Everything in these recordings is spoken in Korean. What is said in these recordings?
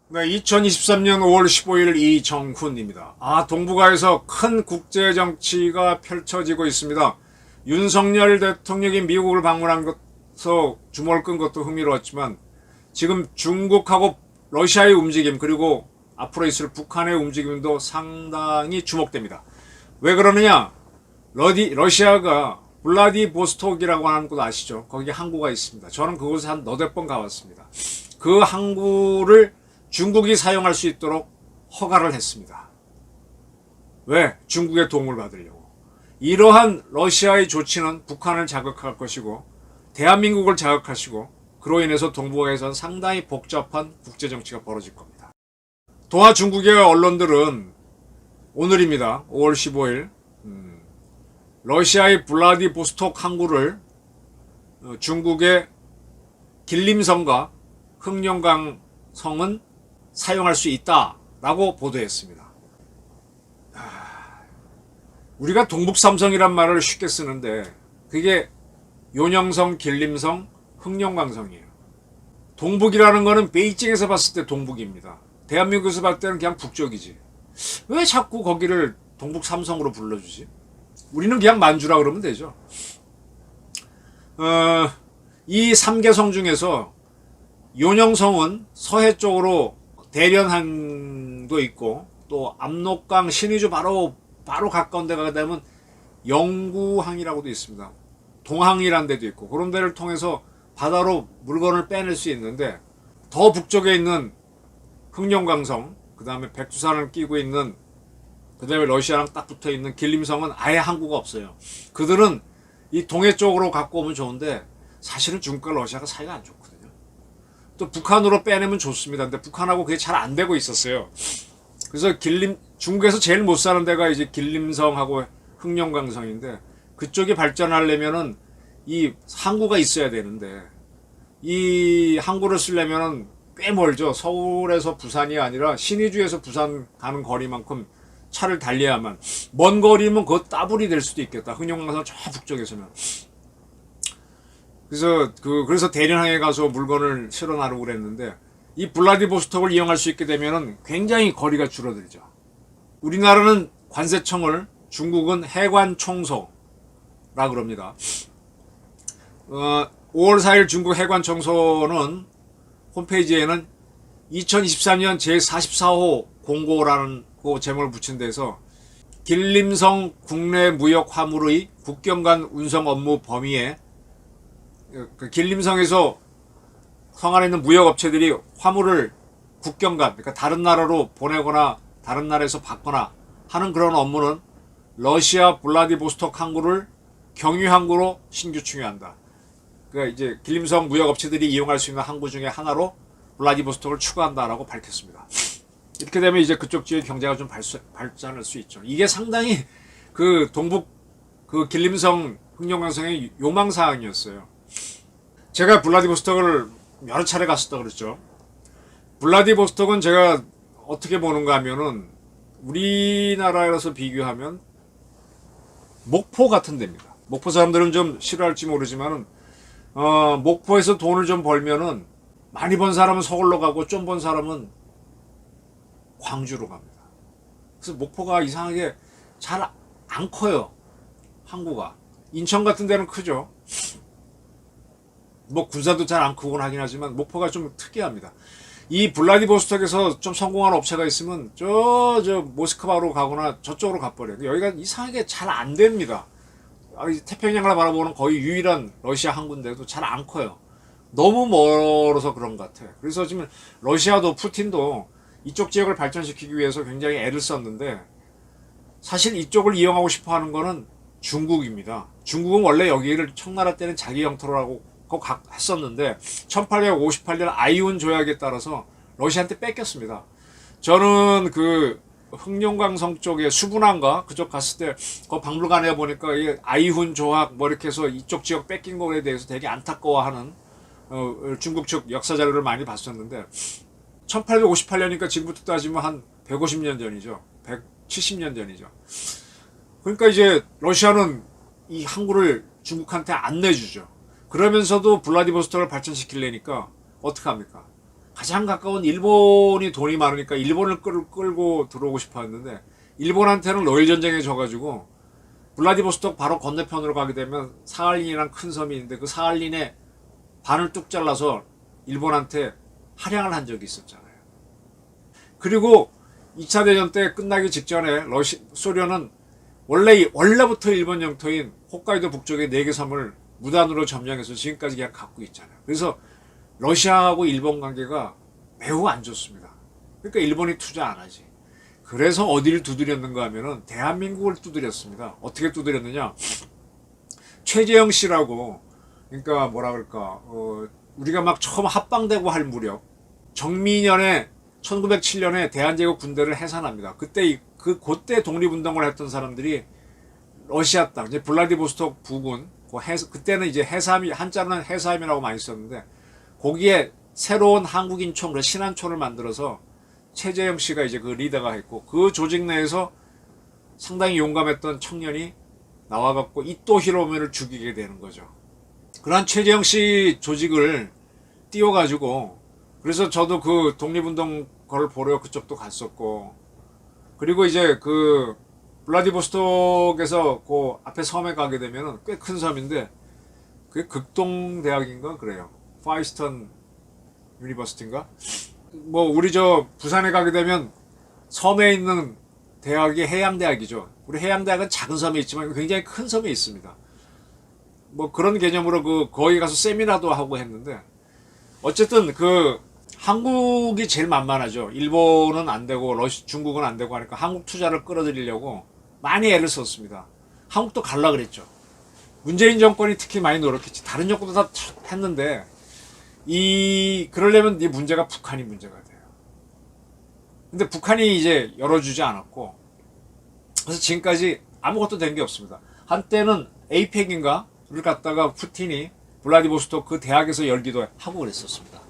네, 2023년 5월 15일 이정훈입니다. 동북아에서 큰 국제 정치가 펼쳐지고 있습니다. 윤석열 대통령이 미국을 방문한 것서 주목을 끈 것도 흥미로웠지만 지금 중국하고 러시아의 움직임 그리고 앞으로 있을 북한의 움직임도 상당히 주목됩니다. 왜 그러느냐? 러시아가 블라디보스톡이라고 하는 곳 아시죠? 거기 항구가 있습니다. 저는 그곳에 한 너댓 번 가봤습니다. 그 항구를 중국이 사용할 수 있도록 허가를 했습니다. 왜? 중국의 도움을 받으려고. 이러한 러시아의 조치는 북한을 자극할 것이고 대한민국을 자극하시고 그로 인해서 동북아에서는 상당히 복잡한 국제정치가 벌어질 겁니다. 동아 중국의 언론들은 오늘입니다. 5월 15일 러시아의 블라디보스톡 항구를 중국의 길림성과 흑룡강성은 사용할 수 있다라고 보도했습니다. 우리가 동북삼성이란 말을 쉽게 쓰는데 그게 요녕성, 길림성, 흑룡강성이에요. 동북이라는 거는 베이징에서 봤을 때 동북입니다. 대한민국에서 봤을 때는 그냥 북쪽이지. 왜 자꾸 거기를 동북삼성으로 불러주지? 우리는 그냥 만주라 그러면 되죠. 이 3개성 중에서 요녕성은 서해 쪽으로 대련항도 있고 또 압록강 신의주 바로 가까운 데가 되면 영구항이라고도 있습니다. 동항이라는 데도 있고 그런 데를 통해서 바다로 물건을 빼낼 수 있는데 더 북쪽에 있는 흑룡강성 그 다음에 백두산을 끼고 있는 그 다음에 러시아랑 딱 붙어있는 길림성은 아예 항구가 없어요. 그들은 이 동해 쪽으로 갖고 오면 좋은데 사실은 중국과 러시아가 사이가 안 좋거든요. 또 북한으로 빼내면 좋습니다. 근데 북한하고 그게 잘 안 되고 있었어요. 그래서 중국에서 제일 못 사는 데가 이제 길림성하고 흑룡강성인데 그쪽이 발전하려면은 이 항구가 있어야 되는데 이 항구를 쓰려면은 꽤 멀죠. 서울에서 부산이 아니라 신의주에서 부산 가는 거리만큼 차를 달려야만 먼 거리면 그거 따블이 될 수도 있겠다. 흑룡강성 저 북쪽에서는. 그래서 대련항에 가서 물건을 실어 나르고 그랬는데 이 블라디보스톡을 이용할 수 있게 되면은 굉장히 거리가 줄어들죠. 우리나라는 관세청을 중국은 해관청소라 그럽니다. 5월 4일 중국 해관청소는 홈페이지에는 2023년 제44호 공고라는 그 제목을 붙인 데서 길림성 국내 무역 화물의 국경 간 운송 업무 범위에 그 길림성에서 성 안에 있는 무역업체들이 화물을 국경 간 그러니까 다른 나라로 보내거나 다른 나라에서 받거나 하는 그런 업무는 러시아 블라디보스톡 항구를 경유항구로 신규 충유한다. 그러니까 이제 길림성 무역업체들이 이용할 수 있는 항구 중에 하나로 블라디보스톡을 추가한다라고 밝혔습니다. 이렇게 되면 이제 그쪽 지역 경제가 좀 발전할 수 있죠. 이게 상당히 그 동북 그 길림성 흑룡강성의 요망사항이었어요. 제가 블라디보스톡을 여러 차례 갔었다 그랬죠. 블라디보스톡은 제가 어떻게 보는가 하면은 우리나라에서 비교하면 목포 같은 데입니다. 목포 사람들은 좀 싫어할지 모르지만은 목포에서 돈을 좀 벌면은 많이 번 사람은 서울로 가고 좀 번 사람은 광주로 갑니다. 그래서 목포가 이상하게 잘 안 커요. 항구가. 인천 같은 데는 크죠. 뭐 군산도 잘 안 크곤 하긴 하지만 목포가 좀 특이합니다. 이 블라디보스톡에서 좀 성공한 업체가 있으면 저 모스크바로 가거나 저쪽으로 가버려요. 여기가 이상하게 잘 안 됩니다. 태평양을 바라보는 거의 유일한 러시아 항구인데도 잘 안 커요. 너무 멀어서 그런 것 같아요. 그래서 지금 러시아도 푸틴도 이쪽 지역을 발전시키기 위해서 굉장히 애를 썼는데 사실 이쪽을 이용하고 싶어 하는 거는 중국입니다. 중국은 원래 여기를 청나라 때는 자기 영토라고 했었는데 1858년 아이온 조약에 따라서 러시아한테 뺏겼습니다. 저는 그 흑룡강성 쪽에 수분항가 그쪽 갔을 때 그 박물관에 보니까 이 아이훈 조약 뭐 이렇게 해서 이쪽 지역 뺏긴 거에 대해서 되게 안타까워하는 중국 측 역사 자료를 많이 봤었는데 1858년이니까 지금부터 따지면 한 150년 전이죠. 70년 전이죠. 그러니까 이제 러시아는 이 항구를 중국한테 안 내주죠. 그러면서도 블라디보스톡을 발전시키려니까 어떻게 합니까? 가장 가까운 일본이 돈이 많으니까 일본을 끌고 들어오고 싶어 했는데 일본한테는 러일 전쟁에 져가지고 블라디보스톡 바로 건너편으로 가게 되면 사할린이란 큰 섬이 있는데 그 사할린에 반을 뚝 잘라서 일본한테 할양을 한 적이 있었잖아요. 그리고 2차 대전 때 끝나기 직전에 소련은 원래부터 일본 영토인 홋카이도 북쪽의 4개 섬을 무단으로 점령해서 지금까지 그냥 갖고 있잖아요. 그래서 러시아하고 일본 관계가 매우 안 좋습니다. 그러니까 일본이 투자 안 하지. 그래서 어디를 두드렸는가 하면은 대한민국을 두드렸습니다. 어떻게 두드렸느냐? 최재형 씨라고, 그러니까 뭐라 그럴까, 우리가 막 처음 합방되고 할 무렵, 정민년에 1907년에 대한제국 군대를 해산합니다. 그때 독립운동을 했던 사람들이 러시아 땅, 이제 블라디보스톡 부근, 그때는 이제 해삼이, 한자는 해삼이라고 많이 썼는데, 거기에 새로운 한국인촌, 신한촌을 만들어서 최재형 씨가 이제 그 리더가 했고, 그 조직 내에서 상당히 용감했던 청년이 나와갖고 이토 히로부미를 죽이게 되는 거죠. 그러한 최재형 씨 조직을 띄워가지고, 그래서 저도 그 독립운동 걸 보러 그쪽도 갔었고, 그리고 이제 그 블라디보스톡에서 그 앞에 섬에 가게 되면은 꽤 큰 섬인데, 그게 극동대학인가 그래요. 파이스턴 유니버시티인가? 뭐 우리 저 부산에 가게 되면 섬에 있는 대학이 해양대학이죠. 우리 해양대학은 작은 섬에 있지만 굉장히 큰 섬에 있습니다. 뭐 그런 개념으로 거기 가서 세미나도 하고 했는데, 어쨌든 한국이 제일 만만하죠. 일본은 안 되고 중국은 안 되고 하니까 한국 투자를 끌어들이려고 많이 애를 썼습니다. 한국도 갈라 그랬죠. 문재인 정권이 특히 많이 노력했지. 다른 정권도 다 했는데 그러려면 이 문제가 북한이 문제가 돼요. 근데 북한이 이제 열어주지 않았고, 그래서 지금까지 아무것도 된 게 없습니다. 한때는 에이펙인가를 갖다가 푸틴이 블라디보스톡 그 대학에서 열기도 하고 그랬었습니다.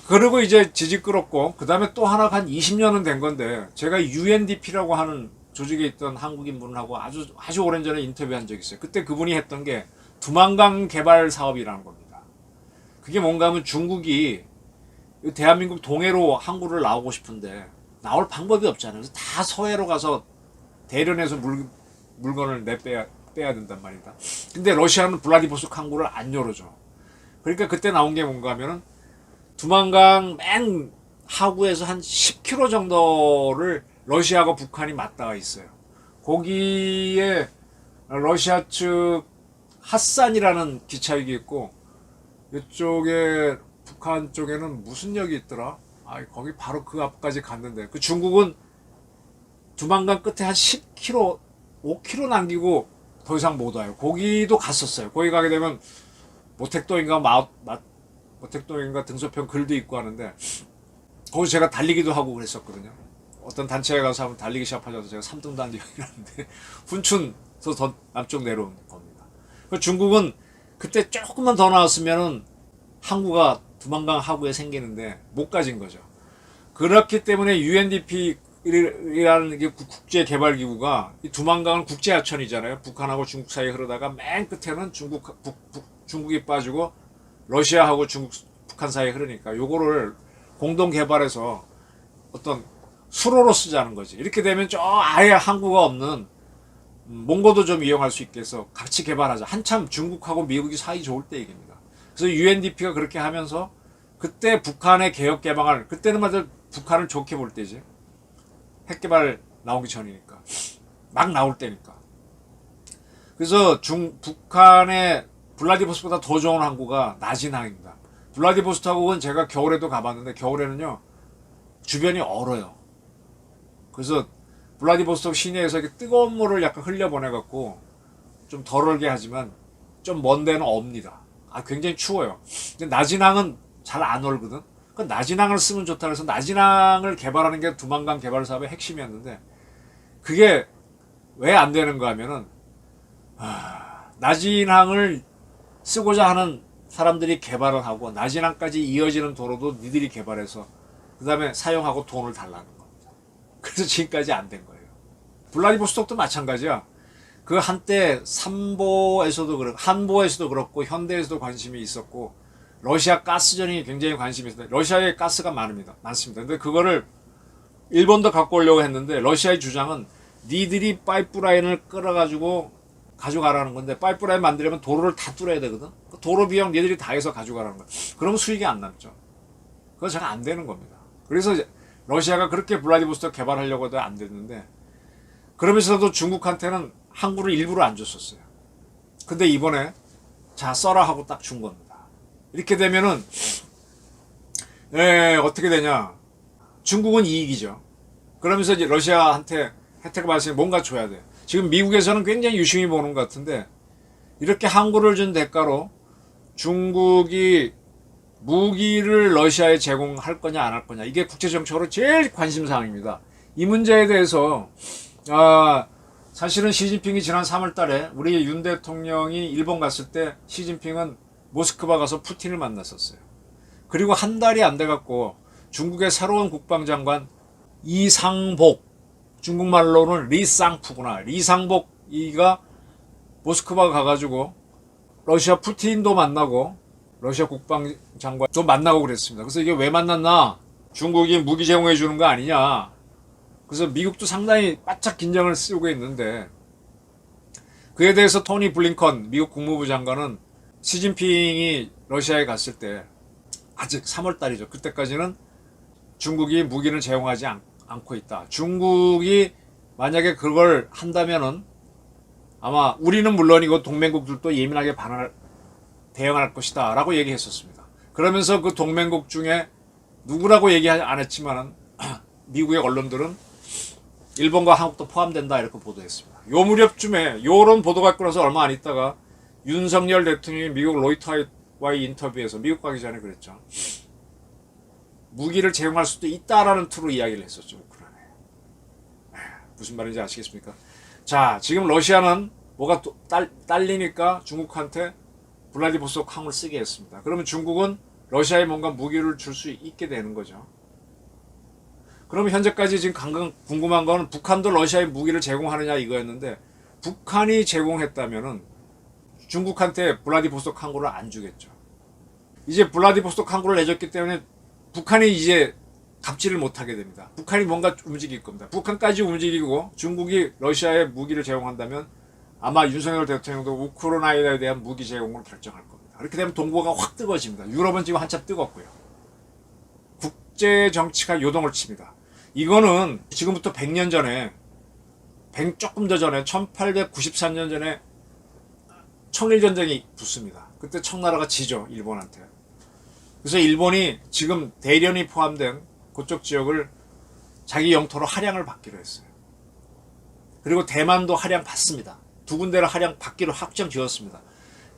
그리고 이제 지지 끌었고, 그 다음에 또 하나 한 20년은 된 건데, 제가 UNDP라고 하는 조직에 있던 한국인 분하고 아주 오랜 전에 인터뷰한 적이 있어요. 그때 그분이 했던 게 두만강 개발 사업이라는 겁니다. 그게 뭔가 하면 중국이 대한민국 동해로 항구를 나오고 싶은데 나올 방법이 없잖아요. 그래서 다 서해로 가서 대련해서 물건을 빼야 된단 말이다. 근데 러시아는 블라디보스톡 항구를 안 열어줘. 그러니까 그때 나온 게 뭔가 하면은 두만강 맨 하구에서 한 10km 정도를 러시아하고 북한이 맞닿아 있어요. 거기에 러시아 측 핫산이라는 기차역이 있고, 이쪽에 북한 쪽에는 무슨 역이 있더라? 거기 바로 그 앞까지 갔는데, 그 중국은 두만강 끝에 한 10km, 5km 남기고 더 이상 못 와요. 거기도 갔었어요. 거기 가게 되면 모택동인가 등소편 글도 있고 하는데, 거기 제가 달리기도 하고 그랬었거든요. 어떤 단체에 가서 한번 달리기 시합하셔서 제가 3등 달리기하는데 훈춘에서 더 남쪽 내려온 겁니다. 중국은 그때 조금만 더 나왔으면은 항구가 두만강 하구에 생기는데 못 가진 거죠. 그렇기 때문에 UNDP라는 국제개발기구가 이 두만강은 국제하천이잖아요. 북한하고 중국 사이에 흐르다가 맨 끝에는 중국이 빠지고 러시아하고 북한 사이에 흐르니까 요거를 공동 개발해서 어떤 수로로 쓰자는 거지. 이렇게 되면 아예 항구가 없는 몽고도 좀 이용할 수 있게 해서 같이 개발하자. 한참 중국하고 미국이 사이 좋을 때 얘기입니다. 그래서 UNDP가 그렇게 하면서 그때 북한의 개혁 개방을, 그때는 맞아 북한을 좋게 볼 때지. 핵 개발 나오기 전이니까. 막 나올 때니까. 그래서 북한의 블라디보스톡보다 더 좋은 항구가 나진항입니다. 블라디보스톡은 제가 겨울에도 가봤는데 겨울에는요 주변이 얼어요. 그래서 블라디보스톡 시내에서 이렇게 뜨거운 물을 약간 흘려보내갖고 좀 덜 얼게 하지만 좀 먼 데는 업니다. 굉장히 추워요. 근데 나진항은 잘 안 얼거든. 그 나진항을 쓰면 좋다 그래서 나진항을 개발하는 게 두만강 개발 사업의 핵심이었는데, 그게 왜 안 되는가 하면은 나진항을 쓰고자 하는 사람들이 개발을 하고 나진항까지 이어지는 도로도 니들이 개발해서 그 다음에 사용하고 돈을 달라는 겁니다. 그래서 지금까지 안 된 거예요. 블라디보스톡도 마찬가지야. 그 한때 삼보에서도 그렇고 한보에서도 그렇고 현대에서도 관심이 있었고 러시아 가스전이 굉장히 관심이 있었는데 러시아에 가스가 많습니다. 근데 그거를 일본도 갖고 오려고 했는데 러시아의 주장은 니들이 파이프라인을 끌어가지고 가져가라는 건데 파이프라인 만들려면 도로를 다 뚫어야 되거든. 도로 비용 니들이 다 해서 가져가라는 거야. 그러면 수익이 안 남죠. 그거 잘 안 되는 겁니다. 그래서 러시아가 그렇게 블라디보스토크 개발하려고 해도 안 됐는데 그러면서도 중국한테는 항구를 일부러 안 줬었어요. 근데 이번에 자 써라 하고 딱 준 겁니다. 이렇게 되면은 어떻게 되냐? 중국은 이익이죠. 그러면서 이제 러시아한테 혜택을 받으면 뭔가 줘야 돼요. 지금 미국에서는 굉장히 유심히 보는 것 같은데 이렇게 항구를 준 대가로 중국이 무기를 러시아에 제공할 거냐 안 할 거냐 이게 국제정책으로 제일 관심사항입니다. 이 문제에 대해서 사실은 시진핑이 지난 3월 달에 우리 윤 대통령이 일본 갔을 때 시진핑은 모스크바 가서 푸틴을 만났었어요. 그리고 한 달이 안 돼갖고 중국의 새로운 국방장관 이상복, 중국말로는 리쌍푸구나. 리상복이가 모스크바 가가지고 러시아 푸틴도 만나고 러시아 국방장관도 만나고 그랬습니다. 그래서 이게 왜 만났나? 중국이 무기 제공해 주는 거 아니냐? 그래서 미국도 상당히 바짝 긴장을 쓰고 있는데 그에 대해서 토니 블링컨 미국 국무부 장관은 시진핑이 러시아에 갔을 때 아직 3월 달이죠. 그때까지는 중국이 무기를 제공하지 않고 있다. 중국이 만약에 그걸 한다면은 아마 우리는 물론이고 동맹국들도 예민하게 대응할 것이다 라고 얘기했었습니다. 그러면서 그 동맹국 중에 누구라고 얘기 안 했지만은 미국의 언론들은 일본과 한국도 포함된다 이렇게 보도했습니다. 요 무렵쯤에 요런 보도가 있고 나서 얼마 안 있다가 윤석열 대통령이 미국 로이터와의 인터뷰에서 미국 가기 전에 그랬죠. 무기를 제공할 수도 있다라는 투로 이야기를 했었죠. 우크라이나에. 무슨 말인지 아시겠습니까? 자, 지금 러시아는 뭐가 딸리니까 중국한테 블라디보스토크 항을 쓰게 했습니다. 그러면 중국은 러시아에 뭔가 무기를 줄 수 있게 되는 거죠. 그러면 현재까지 지금 궁금한 거는 북한도 러시아에 무기를 제공하느냐 이거였는데 북한이 제공했다면은 중국한테 블라디보스토크 항구를 안 주겠죠. 이제 블라디보스토크 항구를 내줬기 때문에 북한이 이제 갑질을 못하게 됩니다. 북한이 뭔가 움직일 겁니다. 북한까지 움직이고 중국이 러시아에 무기를 제공한다면 아마 윤석열 대통령도 우크라이나에 대한 무기 제공을 결정할 겁니다. 그렇게 되면 동북아가 확 뜨거워집니다. 유럽은 지금 한참 뜨겁고요. 국제 정치가 요동을 칩니다. 이거는 지금부터 100년 전에 조금 더 전에 1893년 전에 청일전쟁이 붙습니다. 그때 청나라가 지죠. 일본한테. 그래서 일본이 지금 대련이 포함된 그쪽 지역을 자기 영토로 할양을 받기로 했어요. 그리고 대만도 할양 받습니다. 두 군데를 할양 받기로 확정 지었습니다.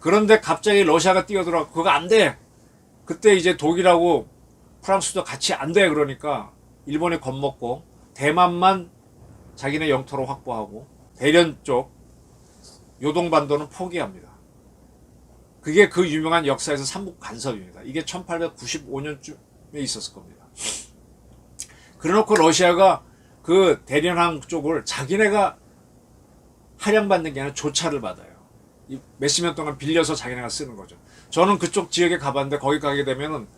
그런데 갑자기 러시아가 뛰어들어가고 그거 안 돼. 그때 이제 독일하고 프랑스도 같이 안 돼. 그러니까 일본이 겁먹고 대만만 자기네 영토로 확보하고 대련 쪽 요동반도는 포기합니다. 그게 그 유명한 역사에서 삼국 간섭입니다. 이게 1895년쯤에 있었을 겁니다. 그래놓고 러시아가 그 대련항 쪽을 자기네가 할양받는 게 아니라 조차를 받아요. 몇십 년 동안 빌려서 자기네가 쓰는 거죠. 저는 그쪽 지역에 가봤는데 거기 가게 되면은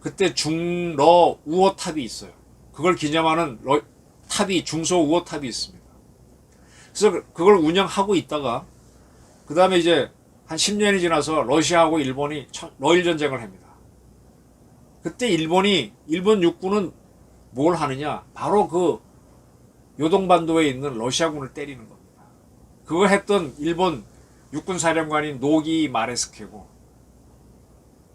그때 중러 우호탑이 있어요. 그걸 기념하는 탑이 중소 우호탑이 있습니다. 그래서 그걸 운영하고 있다가 그 다음에 이제 한 10년이 지나서 러시아하고 일본이 러일 전쟁을 합니다. 그때 일본 육군은 뭘 하느냐? 바로 그 요동반도에 있는 러시아군을 때리는 겁니다. 그거 했던 일본 육군 사령관인 노기 마레스케고,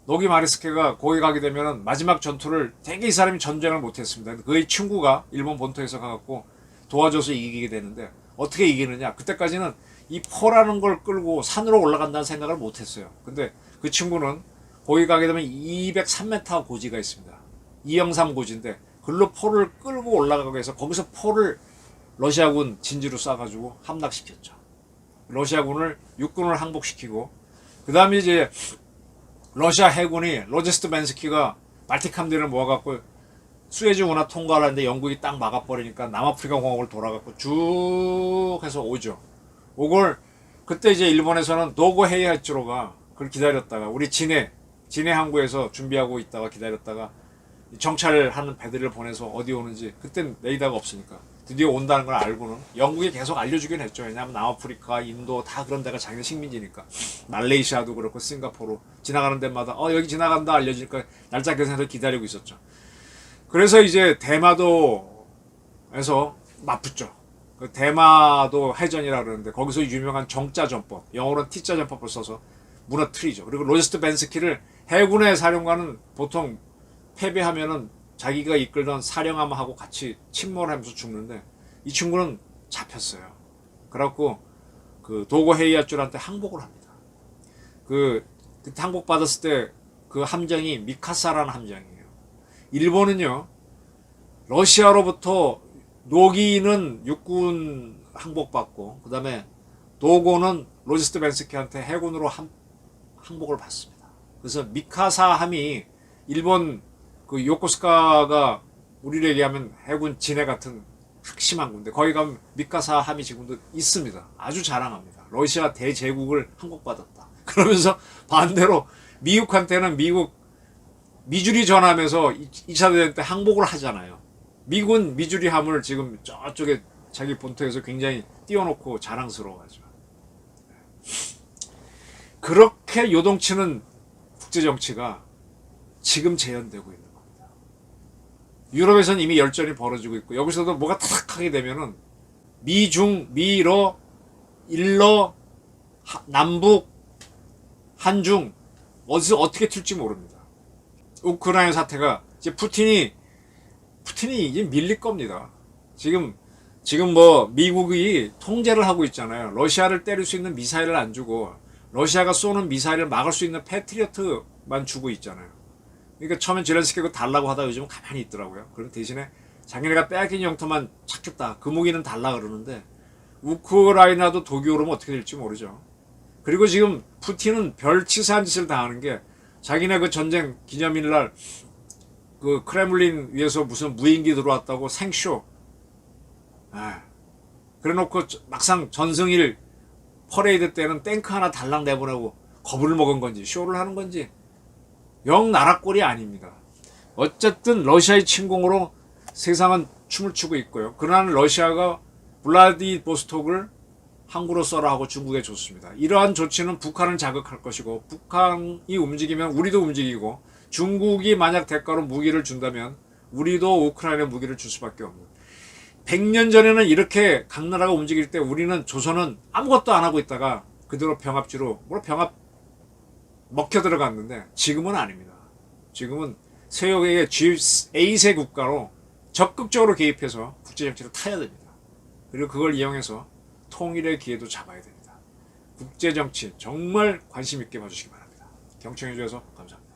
노기 마레스케가 거기 가게 되면은 마지막 전투를 되게 이 사람이 전쟁을 못했습니다. 그의 친구가 일본 본토에서 가갖고 도와줘서 이기게 되는데 어떻게 이기느냐? 그때까지는 이 포라는 걸 끌고 산으로 올라간다는 생각을 못했어요. 근데 그 친구는 거기 가게 되면 203m 고지가 있습니다. 이영삼 고지인데 글로 포를 끌고 올라가고 해서 거기서 포를 러시아군 진지로 쏴가지고 함락시켰죠. 러시아군을 육군을 항복시키고 그 다음에 이제 러시아 해군이 로제스트벤스키가 발틱 함대를 모아갖고 수에즈 운하 통과를 하는데 영국이 딱 막아버리니까 남아프리카 공화국을 돌아갔고 쭉 해서 오죠. 오걸 그때 이제 일본에서는 노고 헤이하치로가 그걸 기다렸다가 우리 진해 항구에서 준비하고 있다가 기다렸다가 정찰하는 배들을 보내서 어디 오는지 그땐 레이더가 없으니까 드디어 온다는 걸 알고는 영국이 계속 알려주긴 했죠. 왜냐하면 남아프리카, 인도 다 그런 데가 자기 식민지니까 말레이시아도 그렇고 싱가포르 지나가는 데마다 여기 지나간다 알려주니까 날짜 계산해서 기다리고 있었죠. 그래서 이제 대마도에서 맞붙죠. 그 대마도 해전이라 그러는데 거기서 유명한 정자 전법, 영어로는 T자 전법을 써서 무너뜨리죠. 그리고 로제스트 벤스키를 해군의 사령관은 보통 패배하면은 자기가 이끌던 사령함하고 같이 침몰하면서 죽는데 이 친구는 잡혔어요. 그래갖고 그 도고 헤이아츠한테 항복을 합니다. 그때 항복 받았을 때 그 함정이 미카사라는 함정이에요. 일본은요 러시아로부터 노기는 육군 항복받고 그 다음에 도고는 로제스트 벤스키한테 해군으로 항복을 받습니다. 그래서 미카사함이 일본 그 요코스카가 우리를 얘기하면 해군 진해 같은 핵심한 군데 거기 가면 미카사함이 지금도 있습니다. 아주 자랑합니다. 러시아 대제국을 항복받았다. 그러면서 반대로 미국한테는 미주리 전함에서 2차 대전 때 항복을 하잖아요. 미군 미주리 함을 지금 저쪽에 자기 본토에서 굉장히 띄워놓고 자랑스러워하죠. 그렇게 요동치는 국제정치가 지금 재현되고 있는 겁니다. 유럽에서는 이미 열전이 벌어지고 있고 여기서도 뭐가 타닥하게 되면은 미중, 미러, 일러, 남북, 한중 어디서 어떻게 튈지 모릅니다. 우크라이나 사태가 이제 푸틴이 이제 밀릴 겁니다. 지금 뭐 미국이 통제를 하고 있잖아요. 러시아를 때릴 수 있는 미사일을 안 주고 러시아가 쏘는 미사일을 막을 수 있는 패트리어트만 주고 있잖아요. 그러니까 처음엔 젤렌스키가 달라고 하다 요즘은 가만히 있더라고요. 그럼 대신에 자기네가 빼앗긴 영토만 찾겠다. 그 무기는 달라 그러는데 우크라이나도 독이 오르면 어떻게 될지 모르죠. 그리고 지금 푸틴은 별 치사한 짓을 당하는 게 자기네 그 전쟁 기념일날 그 크렘린 위에서 무슨 무인기 들어왔다고 생쇼. 그래놓고 막상 전승일 퍼레이드 때는 탱크 하나 달랑 내보내고 겁을 먹은 건지 쇼를 하는 건지 영 나라꼴이 아닙니다. 어쨌든 러시아의 침공으로 세상은 춤을 추고 있고요. 그러나 러시아가 블라디보스톡을 항구로 써라 하고 중국에 줬습니다. 이러한 조치는 북한을 자극할 것이고 북한이 움직이면 우리도 움직이고 중국이 만약 대가로 무기를 준다면 우리도 우크라이나 무기를 줄 수밖에 없는 100년 전에는 이렇게 각 나라가 움직일 때 우리는 조선은 아무것도 안 하고 있다가 그대로 병합지로 병합 먹혀 들어갔는데 지금은 아닙니다. 지금은 세계의 A세 국가로 적극적으로 개입해서 국제정치를 타야 됩니다. 그리고 그걸 이용해서 통일의 기회도 잡아야 됩니다. 국제정치 정말 관심 있게 봐주시기 바랍니다. 경청해 주셔서 감사합니다.